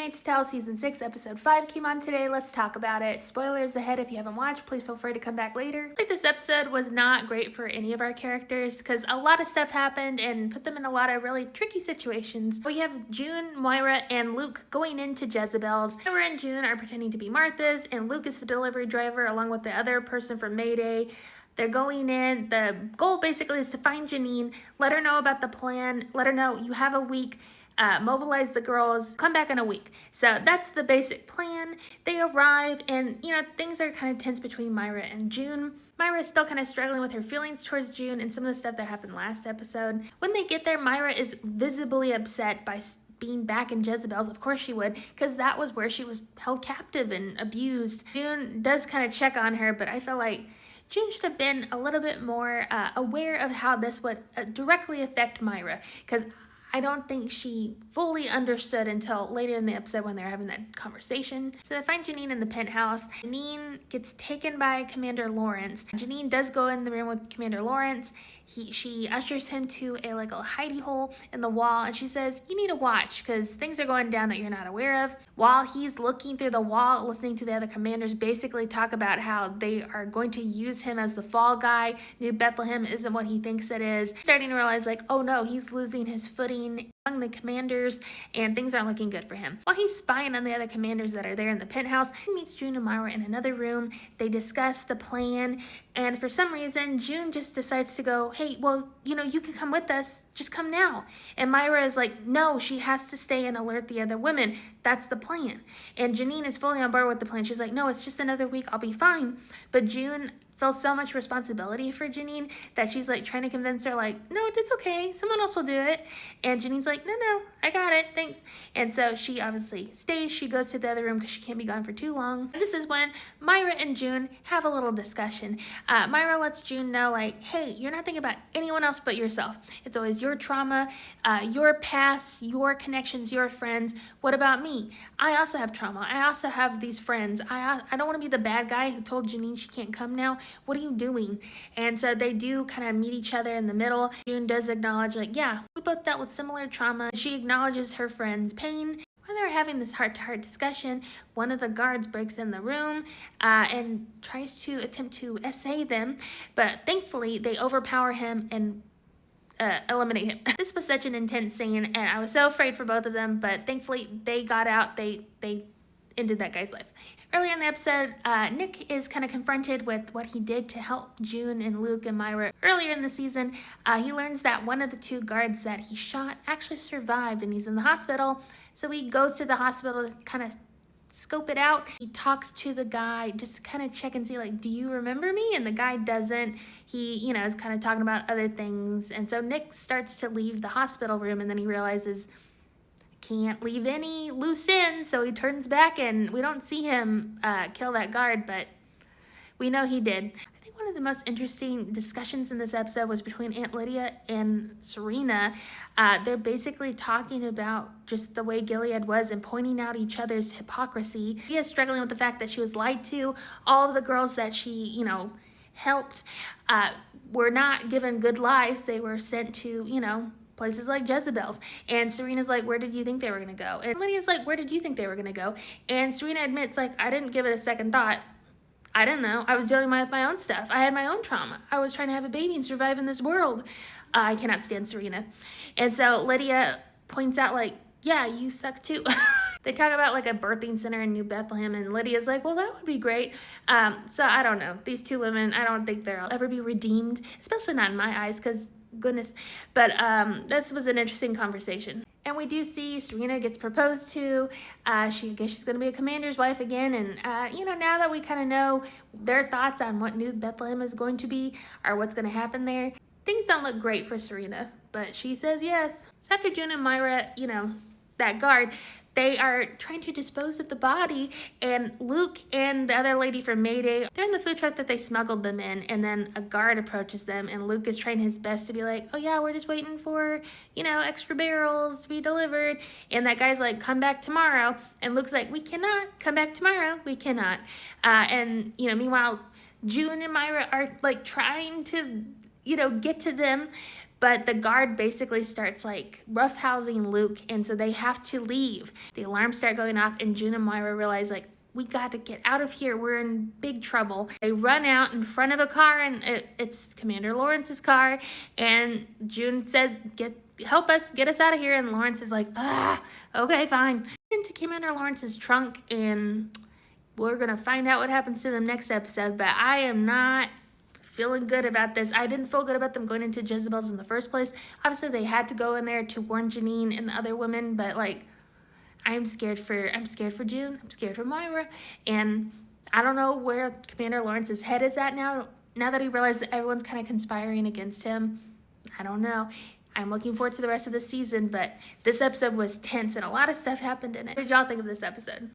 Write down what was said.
Handmaid's Tale Season 6, Episode 5 came on today. Let's talk about it. Spoilers ahead if you haven't watched. Please feel free to come back later. Like, this episode was not great for any of our characters because a lot of stuff happened and put them in a lot of really tricky situations. We have June, Moira, and Luke going into Jezebel's. Moira and June are pretending to be Martha's, and Luke is the delivery driver along with the other person from Mayday. They're going in. The goal basically is to find Janine, let her know about the plan, let her know you have a week, mobilize the girls, come back in a week. So that's the basic plan. They arrive and, things are kind of tense between Moira and June. Moira is still kind of struggling with her feelings towards June and some of the stuff that happened last episode. When they get there, Moira is visibly upset by being back in Jezebel's. Of course she would, because that was where she was held captive and abused. June does kind of check on her, but I feel like June should have been a little bit more aware of how this would directly affect Moira, because I don't think she fully understood until later in the episode when they're having that conversation. So they find Janine in the penthouse. Janine gets taken by Commander Lawrence. Janine does go in the room with Commander Lawrence. She ushers him to a hidey hole in the wall, and she says, you need to watch because things are going down that you're not aware of. While he's looking through the wall, listening to the other commanders basically talk about how they are going to use him as the fall guy. New Bethlehem isn't what he thinks it is. Starting to realize oh no, he's losing his footing among the commanders and things aren't looking good for him. While he's spying on the other commanders that are there in the penthouse, he meets June and Moira in another room. They discuss the plan, and for some reason June just decides to go, hey, well, you can come with us, just come now. And Moira is like, no, she has to stay and alert the other women. That's the plan. And Janine is fully on board with the plan. She's like, no, it's just another week, I'll be fine. But June feels so much responsibility for Janine that she's trying to convince her no, it's okay, someone else will do it. And Janine's like, no, I got it, thanks. And so she obviously stays. She goes to the other room because she can't be gone for too long. This is when Moira and June have a little discussion. Moira lets June know hey, you're not thinking about anyone else but yourself. It's always your trauma, your past, your connections, your friends. What about me? I also have trauma. I also have these friends. I don't want to be the bad guy who told Janine she can't come now. What are you doing? And so they do kind of meet each other in the middle. June does acknowledge yeah, we both dealt with similar trauma. She acknowledges her friend's pain. While they're having this heart-to-heart discussion, one of the guards breaks in the room and tries to attempt to essay them, but thankfully they overpower him and eliminate him. This was such an intense scene, and I was so afraid for both of them, but thankfully they got out. They ended that guy's life. Earlier in the episode, Nick is kind of confronted with what he did to help June and Luke and Moira. Earlier in the season, he learns that one of the two guards that he shot actually survived and he's in the hospital. So he goes to the hospital to kind of scope it out. He talks to the guy just to kind of check and see do you remember me? And the guy doesn't. He is kind of talking about other things. And so Nick starts to leave the hospital room, and then he realizes can't leave any loose ends, so he turns back and we don't see him kill that guard, but we know he did. I think one of the most interesting discussions in this episode was between Aunt Lydia and Serena. They're basically talking about just the way Gilead was and pointing out each other's hypocrisy. She is struggling with the fact that she was lied to. All of the girls that she, helped were not given good lives. They were sent to, places like Jezebel's. And Serena's like, where did you think they were going to go? And Lydia's like, where did you think they were going to go? And Serena admits, I didn't give it a second thought. I didn't know. I was dealing with my own stuff. I had my own trauma. I was trying to have a baby and survive in this world. I cannot stand Serena. And so Lydia points out, yeah, you suck too. They talk about a birthing center in New Bethlehem, and Lydia's like, well, that would be great. So I don't know. These two women, I don't think they'll ever be redeemed, especially not in my eyes, because goodness. But this was an interesting conversation. And we do see Serena gets proposed to. I guess she's going to be a commander's wife again. And, now that we kind of know their thoughts on what New Bethlehem is going to be or what's going to happen there, things don't look great for Serena. But she says yes. So after June and Moira, that guard, they are trying to dispose of the body, and Luke and the other lady from Mayday, they're in the food truck that they smuggled them in, and then a guard approaches them, and Luke is trying his best to be like, oh yeah, we're just waiting for, extra barrels to be delivered, and that guy's like, come back tomorrow, and Luke's like, we cannot come back tomorrow, we cannot, and, meanwhile, June and Moira are, trying to, get to them, But the guard basically starts like roughhousing Luke, and so they have to leave. The alarms start going off, and June and Moira realize like, we got to get out of here. We're in big trouble. They run out in front of a car, and it's Commander Lawrence's car. And June says, help us, get us out of here. And Lawrence is like, okay, fine. Into Commander Lawrence's trunk, and we're going to find out what happens to them next episode. But I am not feeling good about this. I didn't feel good about them going into Jezebel's in the first place. Obviously, they had to go in there to warn Janine and the other women, but like, I'm scared for June. I'm scared for Moira. And I don't know where Commander Lawrence's head is at now that he realized that everyone's kind of conspiring against him. I don't know. I'm looking forward to the rest of the season, but this episode was tense and a lot of stuff happened in it. What did y'all think of this episode?